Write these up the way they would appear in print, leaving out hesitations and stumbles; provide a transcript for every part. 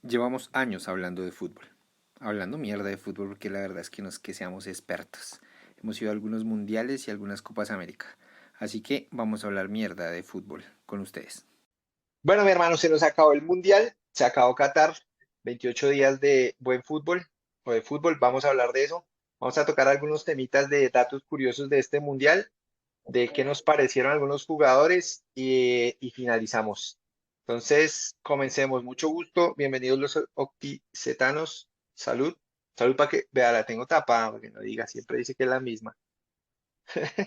Llevamos años hablando de fútbol, hablando mierda de fútbol porque la verdad es que no es que seamos expertos. Hemos ido a algunos mundiales y algunas Copas América, así que vamos a hablar mierda de fútbol con ustedes. Bueno, mi hermano, se nos acabó el Mundial, se acabó Qatar, 28 días de buen fútbol o de fútbol, vamos a hablar de eso. Vamos a tocar algunos temitas de datos curiosos de este Mundial, de qué nos parecieron algunos jugadores y finalizamos. Entonces, comencemos. Mucho gusto, bienvenidos los octisetanos. Salud, salud para que, vea, la tengo tapada, para que no diga, siempre dice que es la misma.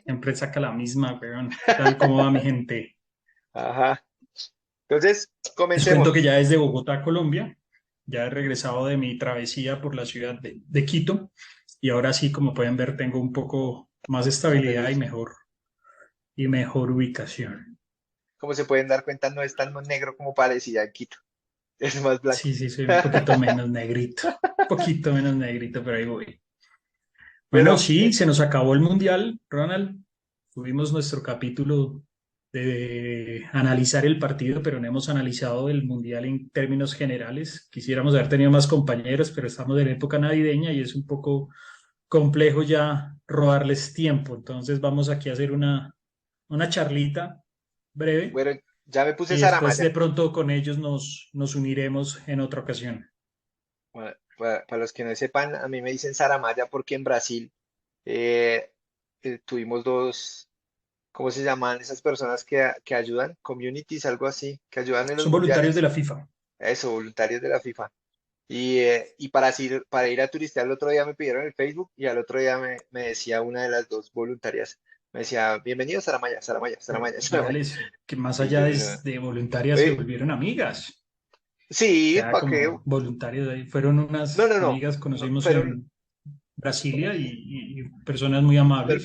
Siempre saca la misma, weón. ¿Qué tal? ¿Cómo va mi gente? Ajá. Entonces, Les cuento que comencemos. ya desde Bogotá, Colombia, ya he regresado de mi travesía por la ciudad de Quito y ahora sí, como pueden ver, tengo un poco más De estabilidad luz. y mejor ubicación. Como se pueden dar cuenta, no es tan negro como parecía en Quito. Es más blanco. Sí, sí, soy un poquito menos negrito, pero ahí voy. Bueno, Bueno, sí, se nos acabó el mundial, Ronald. Tuvimos nuestro capítulo de analizar el partido, pero no hemos analizado el mundial en términos generales. Quisiéramos haber tenido más compañeros, pero estamos en época navideña y es un poco complejo ya robarles tiempo. Entonces vamos aquí a hacer una charlita breve bueno, ya me puse y después Saramaya. de pronto con ellos nos uniremos en otra ocasión. Bueno, para los que no sepan, a mí me dicen Saramaya porque en Brasil eh, tuvimos dos, ¿cómo se llaman esas personas que ayudan? Communities, algo así, que ayudan en los Son voluntarios de mundiales. la FIFA. Eso, voluntarios de la FIFA. Y para ir a turistear el otro día me pidieron el Facebook y al otro día me decía una de las dos voluntarias, me decía, bienvenido Saramaya, Saramaya, Pero Saramaya, Saramaya. hágales que más Y allá yo, de voluntarias se "Oye, volvieron amigas. O sí, sea, ¿para qué? como voluntarios ahí. Fueron No, unas no, no, amigas, no, conocimos pero en Brasilia y personas muy amables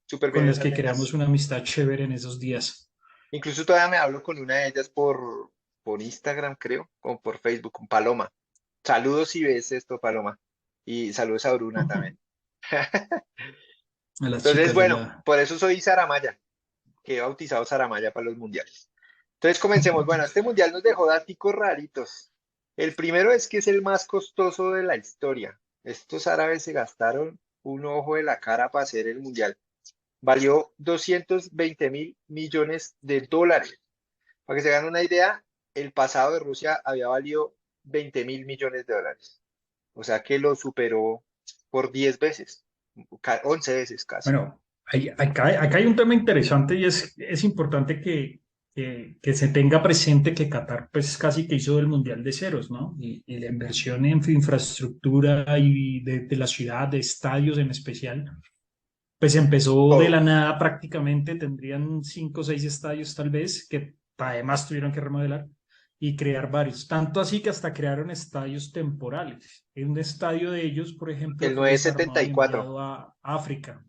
súper bien con las esas que creamos nenas. una amistad chévere en esos días. Incluso todavía me hablo con una de ellas por Instagram, creo, o por Facebook, con Paloma. Saludos si ves esto, Paloma. Y saludos a Bruna también. A las Entonces, chicas de bueno, la... por eso soy Saramaya, que he bautizado Saramaya para los mundiales. Entonces, comencemos. Bueno, este mundial nos dejó daticos raritos. El primero es que es el más costoso de la historia. Estos árabes se gastaron un ojo de la cara para hacer el mundial. Valió 220.000 millones de dólares. Para que se hagan una idea, el pasado de Rusia había valido 20.000 millones de dólares. O sea que lo superó por 10 veces, 11 veces casi. Bueno, acá hay un tema interesante y es importante que se tenga presente que Qatar pues casi que hizo el Mundial de ceros, ¿no? Y la inversión en infraestructura y de la ciudad, de estadios en especial, pues empezó de la Todo. nada prácticamente, tendrían cinco o seis estadios tal vez, que además tuvieron que remodelar y crear varios. Tanto así que hasta crearon estadios temporales. En un estadio de ellos, por ejemplo, El fue 974, desarmado y enviado a África,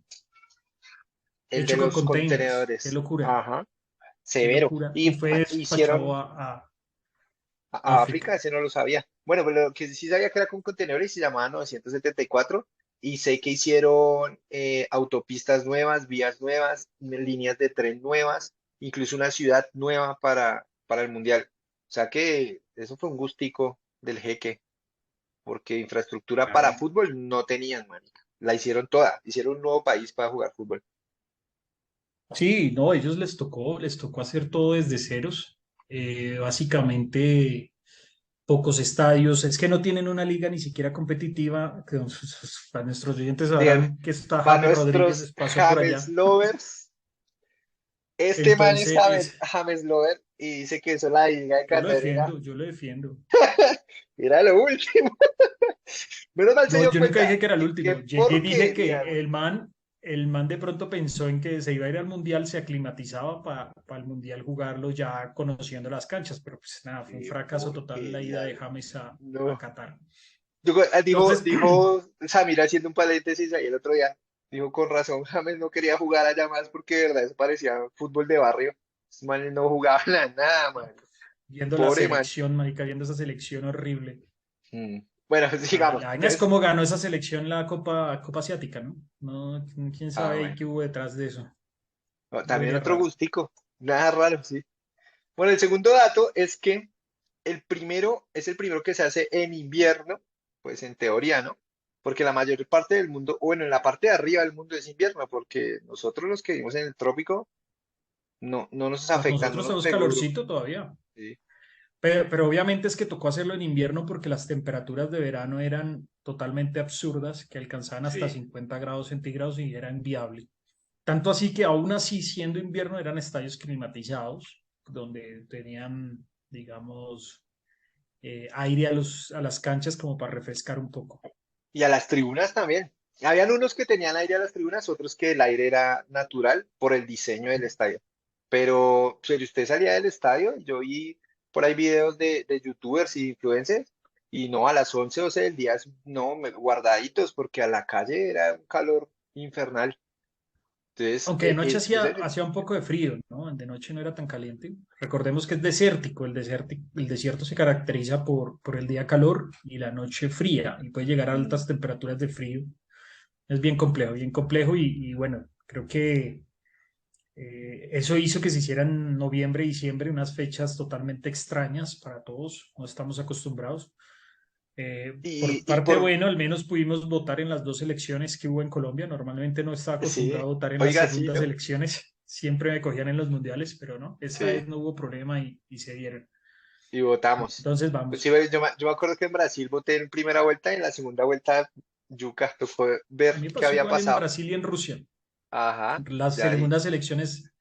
el de hecho con los containers. Qué contenedores. lúcura, Ajá, qué severo. lúcura. Y Y fue despachado hicieron a a África, África. ese no lo sabía. Bueno, pero lo que sí sabía que era con contenedores y se llamaba 974. Y sé que hicieron autopistas nuevas, vías nuevas, líneas de tren nuevas, incluso una ciudad nueva para el Mundial. O sea que eso fue un gustico del jeque, porque infraestructura para Claro. fútbol no tenían, manica. La hicieron toda, hicieron un nuevo país para jugar fútbol. Sí, no, a ellos les tocó hacer todo desde ceros. Básicamente pocos estadios, es que no tienen una liga ni siquiera competitiva, que para nuestros oyentes Digan, sabrán que está para James Rodríguez, nuestros pasó por James allá. Lovers, este man es James, Entonces, James Lover y dice que eso es la liga de carrera. yo lo defiendo. Era lo último. Menos mal se No, dio yo nunca cuenta. dije que era el Qué último. Llegué y dije porquería, que güey. el man de pronto pensó en que se iba a ir al mundial, se aclimatizaba para el mundial jugarlo ya conociendo las canchas, pero pues nada, fue un Qué fracaso total la ida porquería, de güey. James a No. Qatar. Dijo, Entonces, dijo Samir haciendo un paréntesis ahí el otro día. Dijo con razón, James no quería jugar allá más porque de verdad eso parecía fútbol de barrio. Estos manes no jugaban a nada, man. viendo la Pobre man. selección, marica, viendo esa selección horrible. Mm. Bueno, sigamos. La vaina es Entonces, cómo ganó esa selección la Copa Asiática, ¿no? No, quién ah, sabe ahí bueno. qué hubo detrás de eso. Oh, también Huele otro raro. gustico. Nada raro, sí. Bueno, el segundo dato es que el primero es el primero que se hace en invierno, pues en teoría, ¿no? Porque la mayor parte del mundo, o bueno, en la parte de arriba del mundo es invierno, porque nosotros los que vivimos en el trópico no nos afecta, no Nosotros nos tenemos pegó duro. calorcito todavía. Sí, Pero obviamente es que tocó hacerlo en invierno porque las temperaturas de verano eran totalmente absurdas, que alcanzaban hasta sí. 50 grados centígrados y era inviable. Tanto así que aún así, siendo invierno, eran estadios climatizados, donde tenían, digamos, aire a las canchas como para refrescar un poco. Y a las tribunas también. Habían unos que tenían aire a las tribunas, otros que el aire era natural por el diseño del estadio. Pero usted salía del estadio, yo vi por ahí videos de youtubers y influencers, y no, a las 11 12 del día, no, guardaditos, porque a la calle era un calor infernal. Entonces, Aunque de noche ese- hacía un poco de frío, ¿no? De noche no era tan caliente. Recordemos que es desértico. El desierto se caracteriza por el día calor y la noche fría y puede llegar a mm, altas temperaturas de frío. Es bien complejo y bueno, creo que eso hizo que se hicieran noviembre y diciembre unas fechas totalmente extrañas para todos, no estamos acostumbrados. Por y parte por, bueno, al menos pudimos votar en las dos elecciones que hubo en Colombia. Normalmente no estaba acostumbrado sí, a votar en las oiga, sí, segundas ¿no? elecciones. Siempre me cogían en los mundiales, pero no, esta Sí, vez no hubo problema y se dieron. y votamos. Entonces Pues sí, vamos. yo me acuerdo que en Brasil voté en primera vuelta y en la segunda vuelta, yuca, tocó ver A mí me qué pasó había igual en pasado. Brasil y en Rusia. Ajá, Las ya ahí, segundas elecciones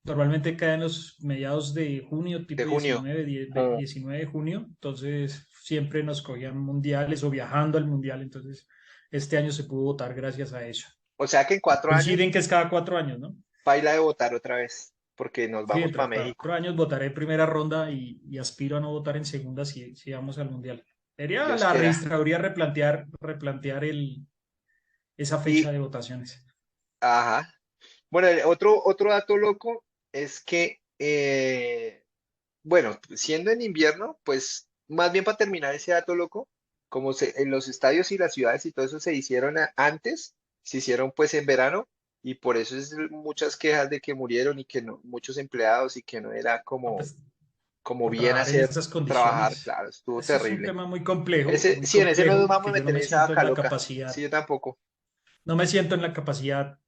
normalmente caen los mediados de junio, de tipo junio. 19, Mm. 19 de junio. Entonces siempre nos cogían mundiales o viajando al mundial. Entonces este año se pudo votar gracias a eso. O sea que en 4 años, Coinciden que es cada 4 años, ¿no? paila de votar otra vez, porque nos Sí, vamos dentro para de México. 4 años votaré en primera ronda y aspiro a no votar en segunda si vamos al mundial. Sería Dios la quiera. registraduría replantear esa fecha Y, de votaciones. ajá. Bueno, otro dato loco es que, bueno, siendo en invierno, pues más bien para terminar ese dato loco, como en los estadios y las ciudades y todo eso se hicieron antes, se hicieron pues en verano y por eso es muchas quejas de que murieron y que no, muchos empleados y que no era No, como, pues, como por bien trabajar en hacer esas trabajar, condiciones. claro, estuvo Ese es un terrible. tema Ese, muy sí, en ese no nos complejo, vamos a que yo no meter en me esa siento vaca en la loca. capacidad, Sí, yo tampoco. no me siento en la capacidad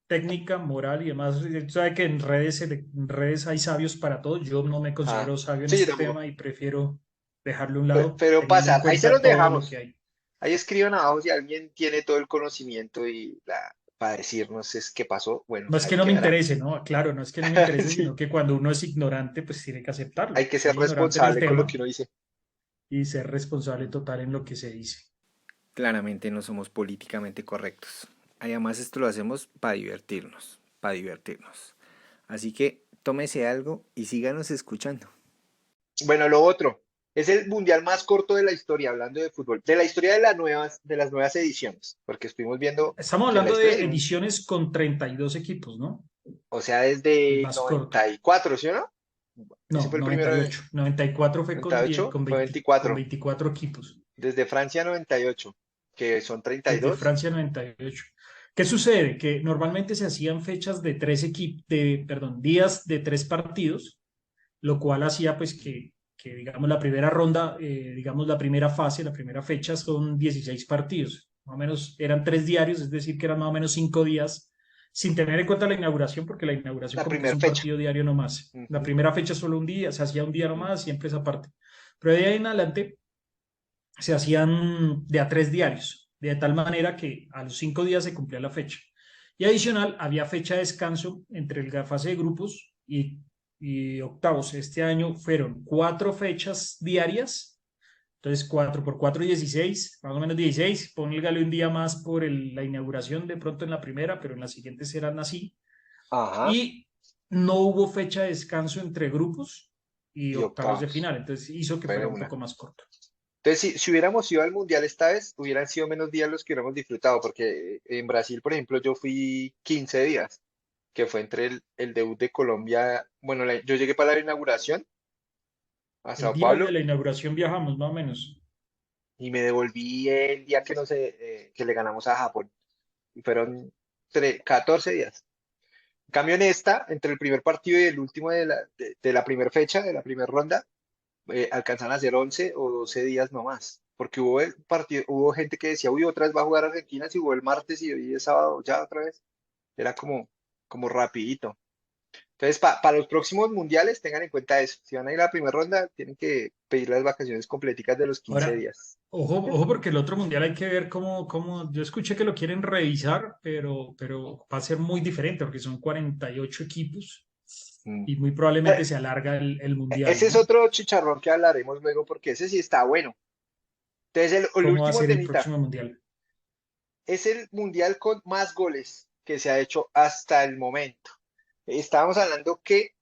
técnica, moral y demás. Usted sabe que en redes hay sabios para todo. Yo no me Ah, considero sabio en sí, yo este tampoco. tema y prefiero dejarlo a un Pero, lado, pero teniendo en pasa, ahí se cuenta los todo lo que dejamos. hay. Ahí escriban abajo si alguien tiene todo el conocimiento para decirnos es qué pasó. Bueno, No es que ahí no me quedará. interese, ¿no? Claro, no es que no me interese, sino Sí, que cuando uno es ignorante, pues tiene que hay aceptarlo. que ser Soy ignorante en el responsable con lo que tema uno dice. y ser responsable total en lo que se dice. Claramente no somos políticamente correctos. Además esto lo hacemos para divertirnos, para divertirnos. Así que tómese algo y síganos escuchando. Bueno, lo otro, es el mundial más corto de la historia, hablando de fútbol, de la historia de las nuevas ediciones, porque estuvimos viendo Estamos que en la hablando historia, de ediciones con 32 equipos, ¿no? o sea, El desde el más corto. 94, ¿sí o no? Ese No, fue el primero de 98. 94 fue con, 98, fue con 24. 24 equipos. Desde Francia 98, que son Desde 32. Francia 98. ¿Qué sucede? Que normalmente se hacían fechas de tres equipos, perdón, días de tres partidos, lo cual hacía pues que digamos, la primera ronda, digamos, la primera fase, la primera fecha son 16 partidos. Más o menos eran tres diarios, es decir, que eran más o menos 5 días, sin tener en cuenta la inauguración, porque la inauguración La como que es primera un fecha. partido diario nomás. La Ujú, primera fecha solo un día, se hacía un día ujú. nomás, siempre esa parte. Pero de ahí en adelante se hacían de a tres diarios, de tal manera que a los 5 días se cumplía la fecha. Y adicional, había fecha de descanso entre la fase de grupos y octavos. Este año fueron 4 fechas diarias, entonces 4 por 4, 16, más o menos 16. Póngale un día más por la inauguración de pronto en la primera, pero en las siguientes eran así. Ajá. Y no hubo fecha de descanso entre grupos y Y octavos de octavos. final, entonces hizo que Fue de fuera un una. poco más corto. Entonces, si hubiéramos ido al mundial esta vez, hubieran sido menos días los que hubiéramos disfrutado, porque en Brasil, por ejemplo, yo fui 15 días, que fue entre el debut de Colombia. Bueno, yo llegué para la inauguración a El Sao día de Paulo la inauguración viajamos, más o menos. y me devolví el día que, no sé, que le ganamos a Japón. Y fueron 14 días. En cambio, en esta, entre el primer partido y el último de la primera fecha, de la primera ronda, alcanzan a ser 11 o 12 días nomás. Porque hubo el partido, hubo gente que decía, uy, otra vez va a jugar Argentina si jugó el martes y hoy es sábado, ya otra vez. Era como rapidito. Entonces, para los próximos mundiales, tengan en cuenta eso. Si van a ir a la primera ronda, tienen que pedir las vacaciones completicas de los 15 Ahora, días. ojo, porque el otro mundial hay que ver yo escuché que lo quieren revisar, pero va a ser muy diferente porque son 48 equipos Mm. y muy probablemente se alarga el mundial, Ese es ¿no? otro chicharrón que hablaremos luego porque ese sí está bueno. Entonces, el ¿Cómo va a último ser el temita próximo mundial? es el mundial con más goles que se ha hecho hasta el momento. Estábamos hablando que,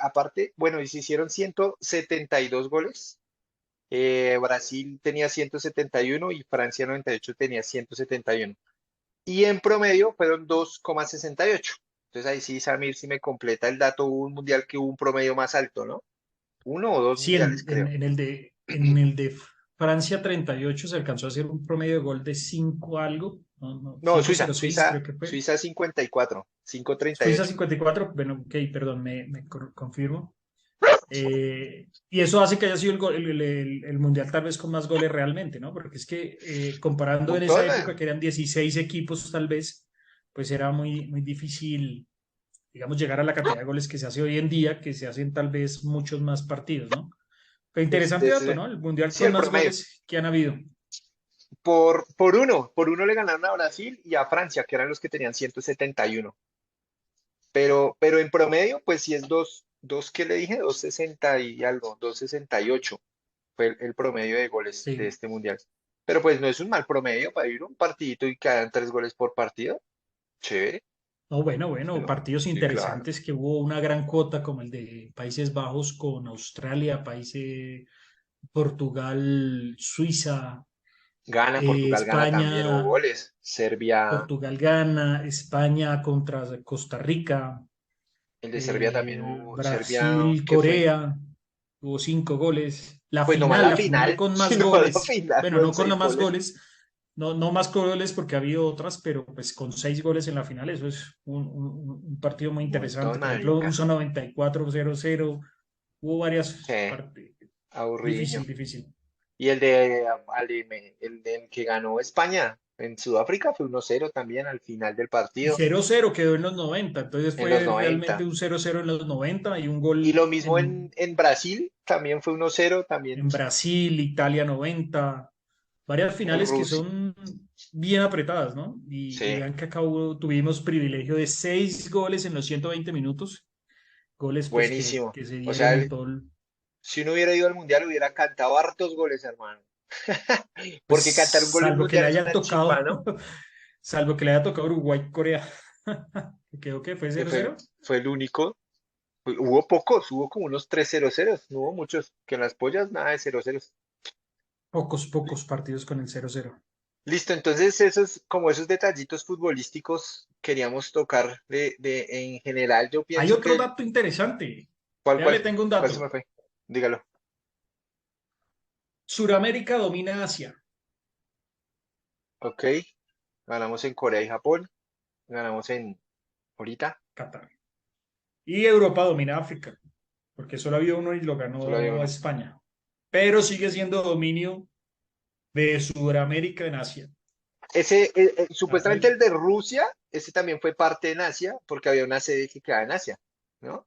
aparte, bueno, y se hicieron 172 goles. Brasil tenía 171 y Francia 98 tenía 171. Y en promedio fueron 2,68. Entonces ahí sí, Samir, si me completa el dato, hubo un mundial que hubo un promedio más alto, ¿no? Uno o dos Sí, mundiales, creo. en el de Francia 38 se alcanzó a hacer un promedio de gol de 5 algo, no, No, cinco Suiza, cero seis Suiza, creo que fue. Suiza 54, Suiza 538. 54, bueno, ok, perdón, confirmo. Y eso hace que haya sido el mundial tal vez con más goles realmente, ¿no? Porque es que Un comparando en esa montón, época que eran 16 equipos tal vez, pues era muy difícil, digamos, llegar a la cantidad de goles que se hace hoy en día, que se hacen tal vez muchos más partidos, ¿no? Pero interesante dato, ¿no? El mundial sí, con el más promedio. goles que han habido. Por uno le ganaron a Brasil y a Francia, que eran los que tenían 171. Pero en promedio, pues sí es ¿qué le dije? 260 y algo, 268 fue el promedio de goles de Sí. este mundial. Pero pues no es un mal promedio para ir a un partidito y que hagan 3 goles por partido. Chévere. No, bueno, Bueno, partidos sí, claro. interesantes que hubo una gran cuota como el de Países Bajos con Australia, países Portugal, Suiza, Gana, Portugal gana también, hubo España, goles. Serbia, Portugal gana, España contra Costa Rica, el de Serbia también hubo. Serbia, Brasil, ¿qué fue? Corea, hubo 5 goles. Pues nomás la La final final, con más sino la goles, final bueno, fueron no con seis los más goles. goles, no más goles porque ha habido otras, pero pues con 6 goles en la final, eso es un partido muy Un montón, interesante. Por ejemplo, marica. USA 94, 0-0, hubo Sí, varias partidas. aburrido. Difícil. Y el de que ganó España en Sudáfrica fue 1-0 también al final del Y partido, 0-0 quedó en los 90, entonces en los fue realmente 90. un 0-0 en los 90 y un Y gol lo mismo en Brasil, también fue 1-0 también en Brasil, Italia 90, varias en finales que Rusia. son bien apretadas, ¿no? Y Sí, vean que acá tuvimos privilegio de 6 goles en los 120 minutos, goles pues buenísimo. que se O dieron sea, en todo el, si uno hubiera ido al mundial, hubiera cantado hartos goles, hermano. pues Porque cantar un gol en un salvo que mundial le es haya una chimba, tocado, ¿no? salvo que le haya tocado Uruguay, Corea, que quedó que fue Que cero fue, cero fue el único. Hubo pocos, hubo como unos 3-0-0, no hubo muchos. Que en las pollas, nada de 0-0. pocos partidos con el 0-0. Listo, entonces como esos detallitos futbolísticos queríamos tocar en general. Yo Hay pienso otro que, dato interesante, ¿cuál, ya le cuál? tengo un ¿Cuál se me dato. fue? Dígalo. Suramérica domina Asia, Ok, ganamos en Corea y Japón, ganamos ahorita, Qatar. Y Europa domina África, porque solo había uno y lo solo había ganó uno. España. Pero sigue siendo dominio de Sudamérica en Asia. Supuestamente el de Rusia, ese también fue parte en Asia, porque había una sede que quedaba en Asia, ¿no?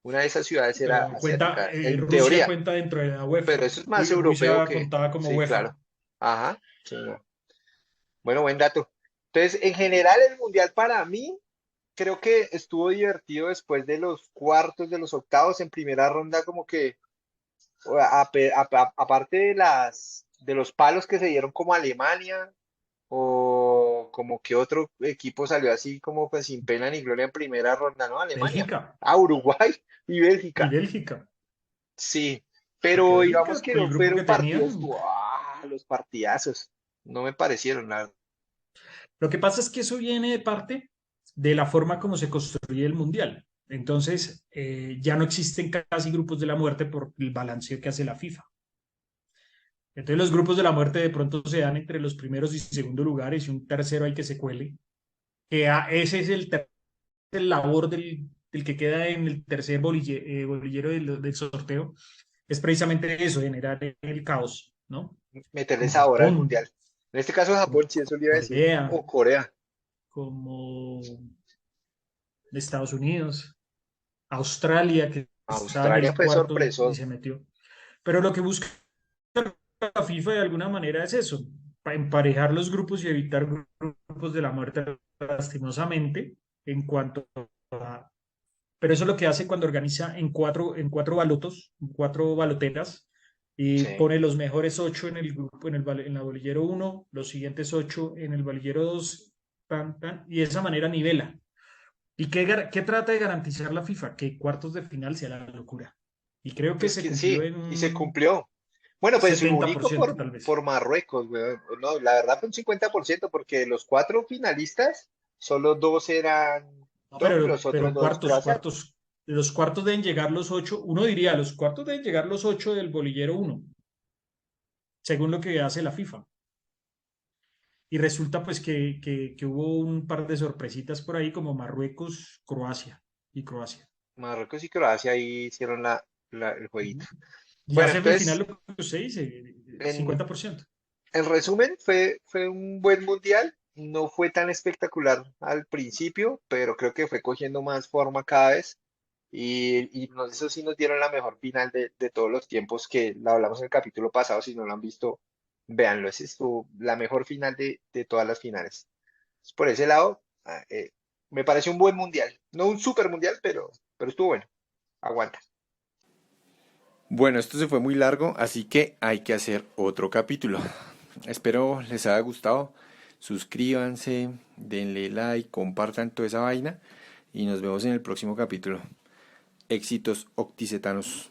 Una de esas ciudades era Pero asiática, en Rusia teoría, cuenta dentro de la pero UEFA. eso es más europeo Rusia que, contaba como sí, claro. UEFA. Ajá, sí, no. Bueno, buen dato. Entonces, en general, el mundial para mí creo que estuvo divertido después de los cuartos, de los octavos, en primera ronda, como que, aparte de los palos que se dieron como Alemania, o como que otro equipo salió así como pues sin pena ni gloria en primera ronda, ¿no? Alemania, Bélgica Uruguay y y Bélgica. Bélgica. Sí, Porque pero digamos Bélgica, que por el no grupo que fueron tenía. partidos, los partidazos, no me parecieron, la verdad. Lo que pasa es que eso viene de parte de la forma como se construye el mundial. Entonces, ya no existen casi grupos de la muerte por el balanceo que hace la FIFA. Entonces, los grupos de la muerte de pronto se dan entre los primeros y segundos lugares y un tercero hay que se cuele. Ese es el labor del que queda en el tercer bolillero del sorteo. es precisamente eso, generar el caos, ¿no? Meterle Como sabor al Japón, mundial. En este caso como Japón, sí, eso le iba a decir. Corea, O Corea. como Estados Unidos, Australia, que estaba en Australia el fue cuarto y sorpresón. se metió. Pero lo que busca la FIFA de alguna manera es eso, para emparejar los grupos y evitar grupos de la muerte lastimosamente en cuanto a... Pero eso es lo que hace cuando organiza en cuatro balotos, en cuatro baloteras, y Sí. pone los mejores ocho en el grupo, en la bolillero uno, los siguientes ocho en el bolillero dos, tan, tan, y de esa manera nivela. ¿Y qué trata de garantizar la FIFA? Que cuartos de final sea la locura. Y creo que Pues se que cumplió sí, en y se un cumplió. Bueno, pues lo único 70% tal vez. por Marruecos, weón. No, la verdad fue un 50% porque de los cuatro finalistas, solo dos eran No, top y los otros pero dos Croacia. de los cuartos deben llegar los ocho. Uno diría, los cuartos deben llegar los ocho del bolillero uno, según lo que hace la FIFA. Y resulta pues que hubo un par de sorpresitas por ahí como Marruecos, Croacia y Croacia. Marruecos y Croacia ahí hicieron el jueguito. Ujú. Ya Bueno, semifinal entonces, lo que usted dice, en, 50%. en resumen, fue un buen mundial. No fue tan espectacular al principio, pero creo que fue cogiendo más forma cada vez. Eso sí nos dieron la mejor final de todos los tiempos que la hablamos en el capítulo pasado. Si no lo han visto, véanlo. Esa es la mejor final de todas las finales. Por ese lado, me parece un buen mundial. No un super mundial, pero estuvo bueno. Aguanta. Bueno, esto se fue muy largo, así que hay que hacer otro capítulo. Espero les haya gustado. Suscríbanse, denle like, compartan toda esa vaina y nos vemos en el próximo capítulo. Éxitos octisetanos.